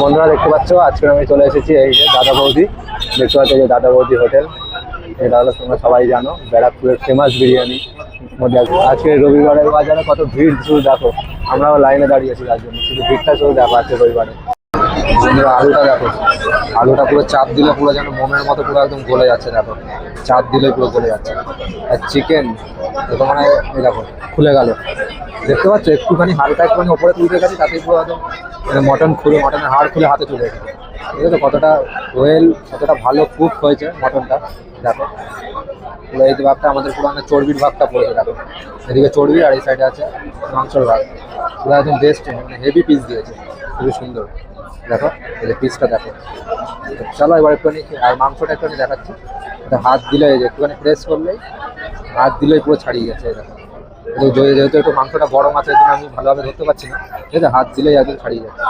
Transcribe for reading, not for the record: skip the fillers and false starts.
বন্ধুরা দেখতে পাচ্ছ আজকে আমি চলে এসেছি এই যে দাদা বৌদি, দেখতে পাচ্ছ যে দাদা বৌদি হোটেল। এটা হলো তোমরা সবাই জানো ব্যারাকপুরের ফেমাস বিরিয়ানি মধ্যে। আজকে রবিবারের বাজারে কত ভিড় শুধু দেখো, আমরাও লাইনে দাঁড়িয়েছি তার জন্য, শুধু ভিড়টা শুধু দেখো আজকে রবিবারে। আলুটা দেখো, আলুটা পুরো চাপ দিলে পুরো যেন মোমের মতো পুরো একদম গলে যাচ্ছে, দেখো চাপ দিলে পুরো গলে যাচ্ছে। আর চিকেন দেখো মানে এই দেখো খুলে গেল, দেখতে পাচ্ছ একটুখানি হালকা একটুখানি ওপরে তুলতে গেছে তাতেই পুরো একদম মটন খুলে, মটনের হাড় খুলে হাতে চলে গেছে। ঠিক আছে, কতটা ওয়েল কতটা ভালো কুক হয়েছে মটনটা দেখো। পুরো এই ভাগটা আমাদের পুরো চর্বির ভাগটা পড়েছে দেখো, এদিকে চর্বি আর এই সাইডে আছে মাংসর ভাগ, পুরো একদম বেস্ট মানে হেভি পিস দিয়েছে, খুবই সুন্দর দেখো এই যে পিসটা দেখো। চলো এবার একটুখানি আর মাংসটা একটুখানি দেখাচ্ছি, এটা হাত দিলে এই যে একটুখানি প্রেস করলেই হাত দিলেই পুরো ছাড়িয়ে গেছে দেখো। যেহেতু একটু মাংসটা গরম আছে এর জন্য আমি ভালোভাবে ধরতে পারছি না, ঠিক আছে, হাত দিলেই একদম ছাড়িয়ে যাচ্ছে।